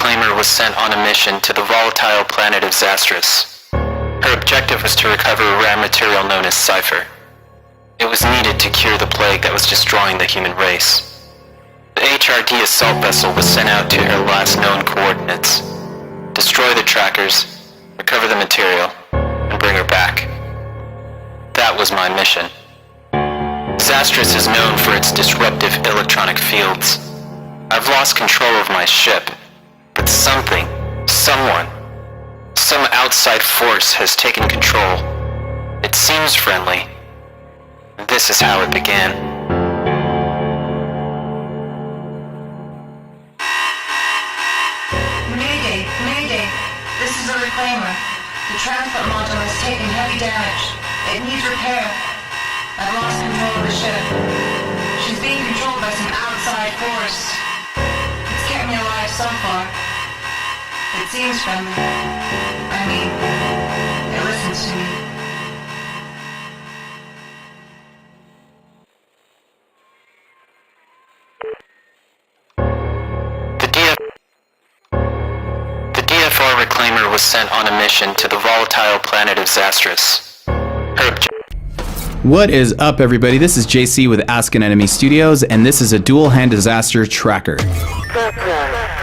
Reclaimer was sent on a mission to the volatile planet of Zastris. Her objective was to recover a rare material known as Cypher. It was needed to cure the plague that was destroying the human race. The HRD assault vessel was sent out to her last known coordinates. Destroy the trackers, recover the material, and bring her back. That was my mission. Zastris is known for its disruptive electronic fields. I've lost control of my ship, but something, someone, some outside force has taken control. It seems friendly. This is how it began. Mayday, Mayday. This is a Reclaimer. The transport module has taken heavy damage. It needs repair. I've lost control of the ship. She's being controlled by some outside force. It's kept me alive so far. It seems friendly. I mean, it listens to me. The DFR Reclaimer was sent on a mission to the volatile planet of Zastris. Her objective. What is up, everybody? This is JC with Ask an Enemy Studios, and this is a dual-hand disaster tracker.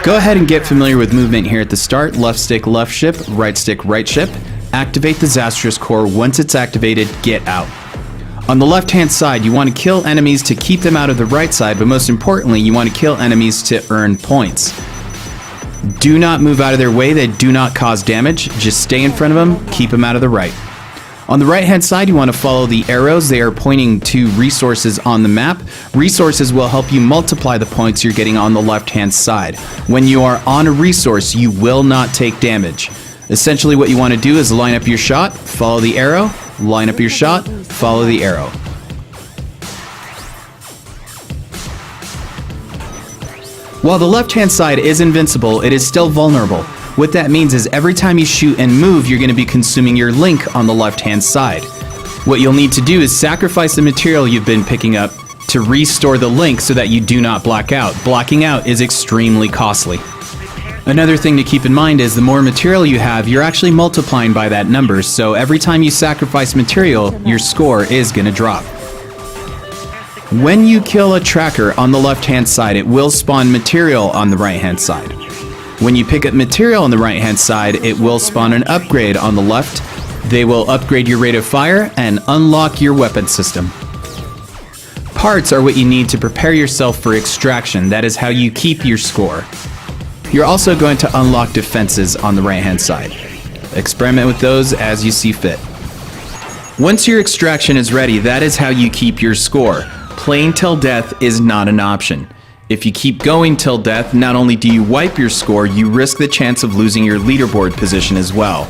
Go ahead and get familiar with movement here at the start. Left stick, left ship, right stick, right ship. Activate the Zastris core. Once it's activated, get out. On the left-hand side, you want to kill enemies to keep them out of the right side, but most importantly, you want to kill enemies to earn points. Do not move out of their way. They do not cause damage. Just stay in front of them. Keep them out of the right. On the right-hand side, you want to follow the arrows. They are pointing to resources on the map. Resources will help you multiply the points you're getting on the left-hand side. When you are on a resource, you will not take damage. Essentially, what you want to do is line up your shot, follow the arrow, line up your shot, follow the arrow. While the left-hand side is invincible, it is still vulnerable. What that means is every time you shoot and move, you're going to be consuming your link on the left-hand side. What you'll need to do is sacrifice the material you've been picking up to restore the link so that you do not black out. Blacking out is extremely costly. Another thing to keep in mind is the more material you have, you're actually multiplying by that number, so every time you sacrifice material, your score is going to drop. When you kill a tracker on the left-hand side, it will spawn material on the right-hand side. When you pick up material on the right-hand side, it will spawn an upgrade on the left. They will upgrade your rate of fire and unlock your weapon system. Parts are what you need to prepare yourself for extraction. That is how you keep your score. You're also going to unlock defenses on the right-hand side. Experiment with those as you see fit. Once your extraction is ready, that is how you keep your score. Playing till death is not an option. If you keep going till death, not only do you wipe your score, you risk the chance of losing your leaderboard position as well.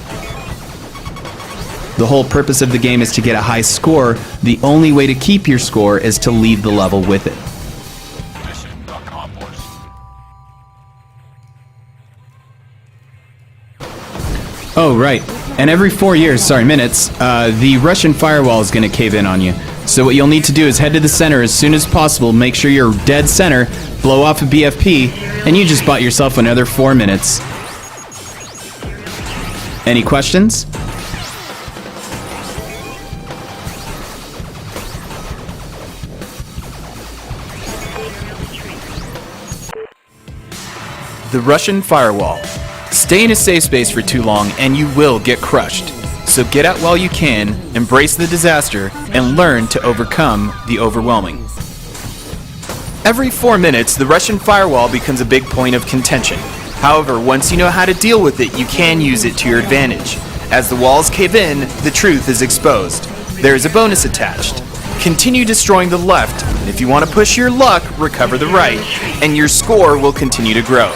The whole purpose of the game is to get a high score. The only way to keep your score is to leave the level with it. Oh, right. And every 4 years, minutes, the Russian firewall is going to cave in on you. So what you'll need to do is head to the center as soon as possible, make sure you're dead center, blow off a BFP, and you just bought yourself another 4 minutes. Any questions? The Russian firewall. Stay in a safe space for too long and you will get crushed. So get out while you can, embrace the disaster, and learn to overcome the overwhelming. Every 4 minutes, the Russian firewall becomes a big point of contention. However, once you know how to deal with it, you can use it to your advantage. As the walls cave in, the truth is exposed. There is a bonus attached. Continue destroying the left, and if you want to push your luck, recover the right, and your score will continue to grow.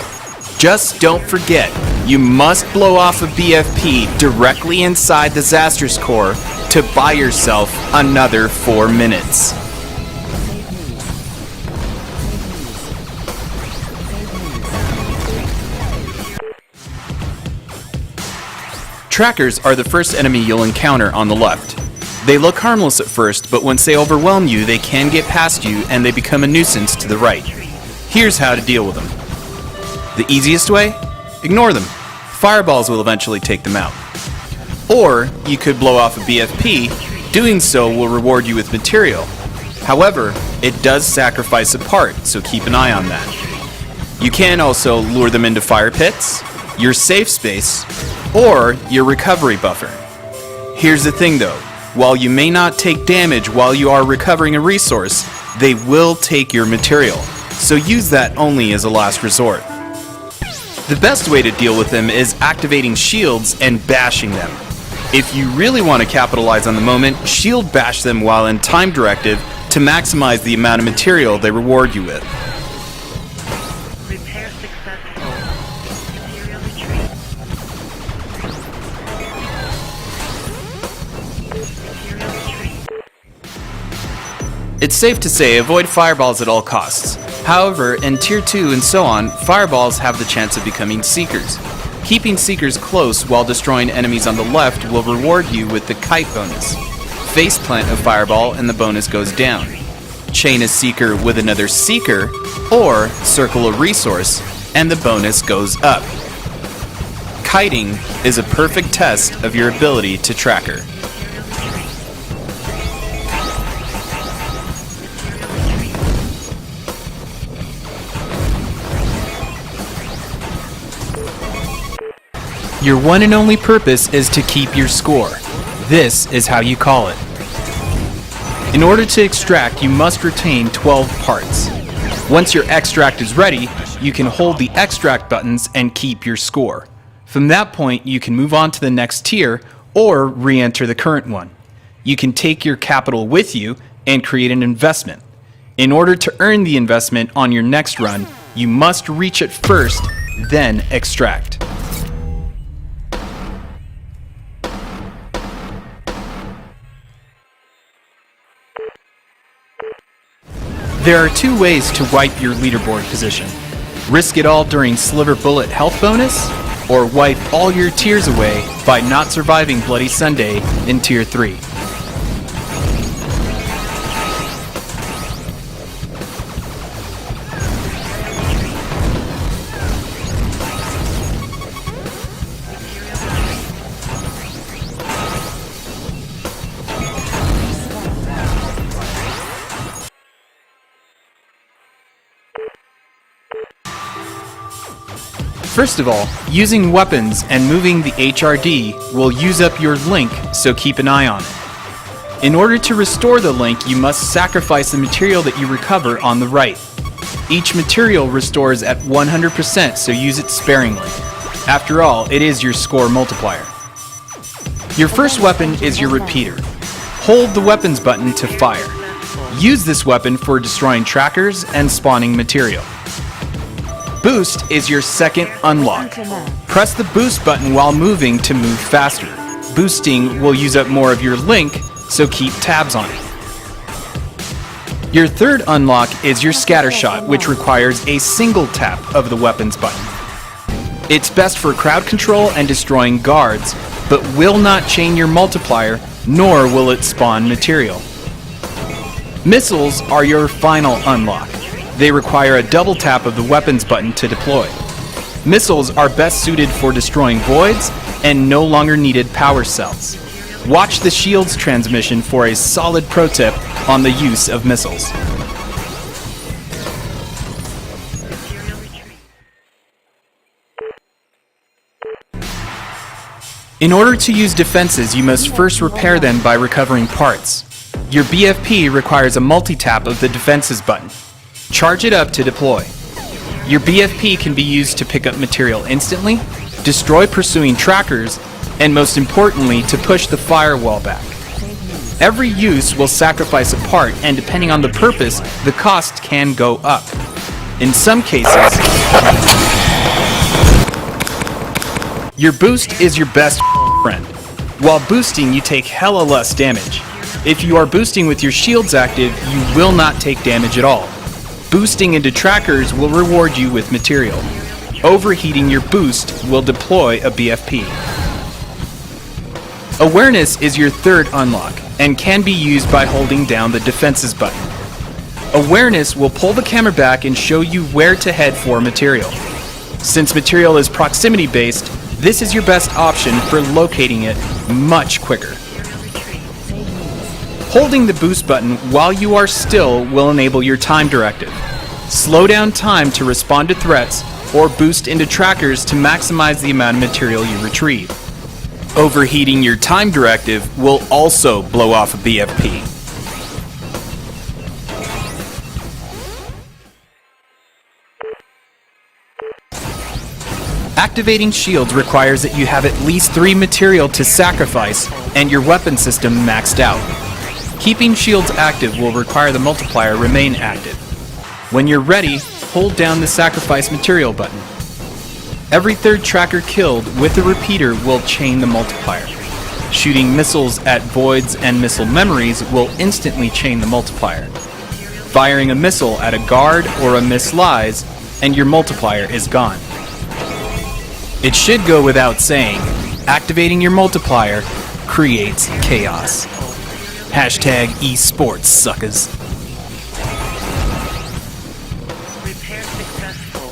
Just don't forget, you must blow off a BFP directly inside the Zastris core to buy yourself another 4 minutes. Trackers are the first enemy you'll encounter on the left. They look harmless at first, but once they overwhelm you, they can get past you and they become a nuisance to the right. Here's how to deal with them. The easiest way? Ignore them. Fireballs will eventually take them out. Or you could blow off a BFP. Doing so will reward you with material. However, it does sacrifice a part, so keep an eye on that. You can also lure them into fire pits, your safe space, or your recovery buffer. Here's the thing though, while you may not take damage while you are recovering a resource, they will take your material, so use that only as a last resort. The best way to deal with them is activating shields and bashing them. If you really want to capitalize on the moment, shield bash them while in time directive to maximize the amount of material they reward you with. Repair successful. Material retreat. Material retreat. It's safe to say avoid fireballs at all costs. However, in Tier 2 and so on, fireballs have the chance of becoming seekers. Keeping seekers close while destroying enemies on the left will reward you with the kite bonus. Faceplant a fireball and the bonus goes down. Chain a seeker with another seeker, or circle a resource and the bonus goes up. Kiting is a perfect test of your ability to tracker. Your one and only purpose is to keep your score. This is how you call it. In order to extract, you must retain 12 parts. Once your extract is ready, you can hold the extract buttons and keep your score. From that point, you can move on to the next tier or re-enter the current one. You can take your capital with you and create an investment. In order to earn the investment on your next run, you must reach it first, then extract. There are two ways to wipe your leaderboard position. Risk it all during Sliver Bullet health bonus, or wipe all your tiers away by not surviving Bloody Sunday in Tier 3. First of all, using weapons and moving the HRD will use up your link, so keep an eye on it. In order to restore the link, you must sacrifice the material that you recover on the right. Each material restores at 100%, so use it sparingly. After all, it is your score multiplier. Your first weapon is your repeater. Hold the weapons button to fire. Use this weapon for destroying trackers and spawning material. Boost is your second unlock. Press the boost button while moving to move faster. Boosting will use up more of your link, so keep tabs on it. Your third unlock is your scatter shot, which requires a single tap of the weapons button. It's best for crowd control and destroying guards, but will not chain your multiplier, nor will it spawn material. Missiles are your final unlock. They require a double tap of the weapons button to deploy. Missiles are best suited for destroying voids and no longer needed power cells. Watch the shields transmission for a solid pro tip on the use of missiles. In order to use defenses, you must first repair them by recovering parts. Your BFP requires a multi-tap of the defenses button. Charge it up to deploy. Your BFP can be used to pick up material instantly, destroy pursuing trackers, and most importantly, to push the firewall back. Every use will sacrifice a part, and depending on the purpose, the cost can go up. In some cases, your boost is your best friend. While boosting, you take hella less damage. If you are boosting with your shields active, you will not take damage at all. Boosting into trackers will reward you with material. Overheating your boost will deploy a BFP. Awareness is your third unlock, and can be used by holding down the defenses button. Awareness will pull the camera back and show you where to head for material. Since material is proximity-based, this is your best option for locating it much quicker. Holding the boost button while you are still will enable your time directive. Slow down time to respond to threats, or boost into trackers to maximize the amount of material you retrieve. Overheating your time directive will also blow off a BFP. Activating shields requires that you have at least 3 material to sacrifice and your weapon system maxed out. Keeping shields active will require the multiplier remain active. When you're ready, hold down the sacrifice material button. Every third tracker killed with a repeater will chain the multiplier. Shooting missiles at voids and missile memories will instantly chain the multiplier. Firing a missile at a guard or a miss lies, and your multiplier is gone. It should go without saying, activating your multiplier creates chaos. Hashtag esports, suckers. Repair successful.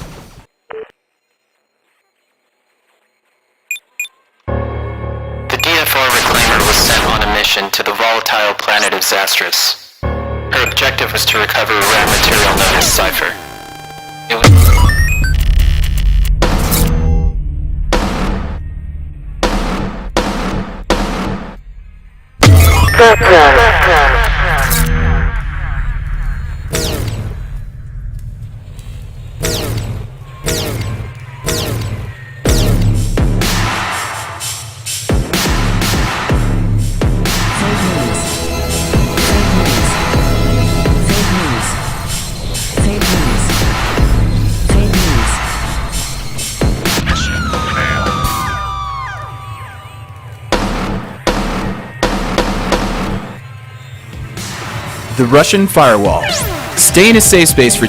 The DFR Reclaimer was sent on a mission to the volatile planet of Zastris. Her objective was to recover a rare material known as Cypher. It was... The Russian firewall. Stay in a safe space for...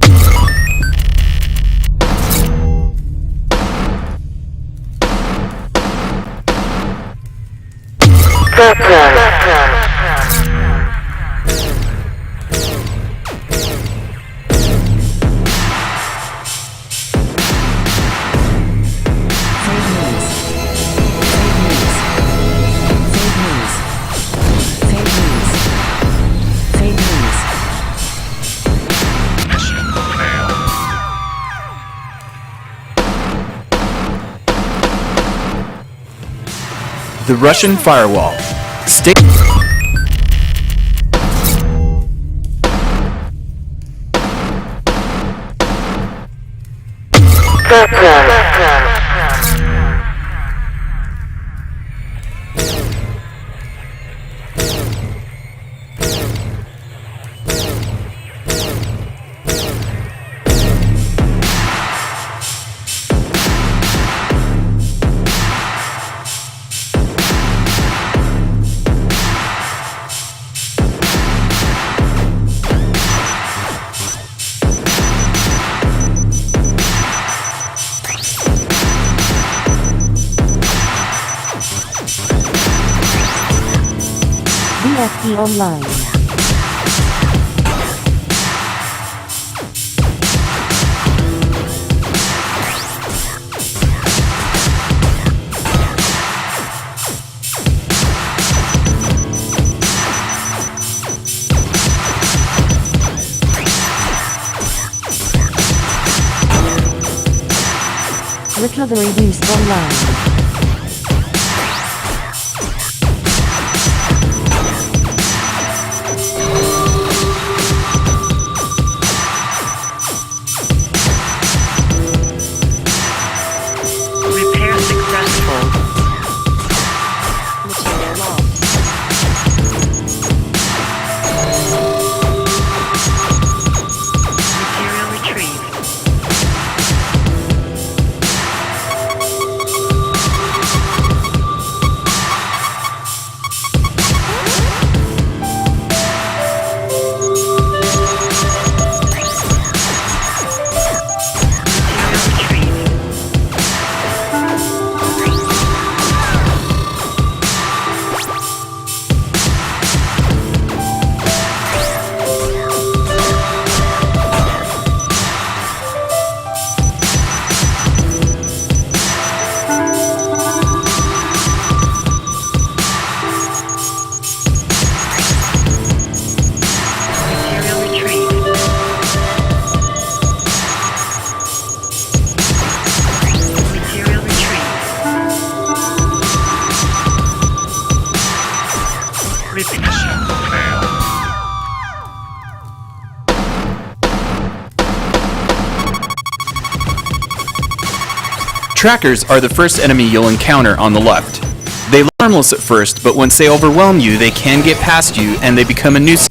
The Russian firewall. Stay... VFD Online. Recovery Boost Online. Repair successful. Material lost. Material retrieved. Mission failed. Trackers are the first enemy you'll encounter on the left. They look harmless at first, but once they overwhelm you, they can get past you and they become a nuisance.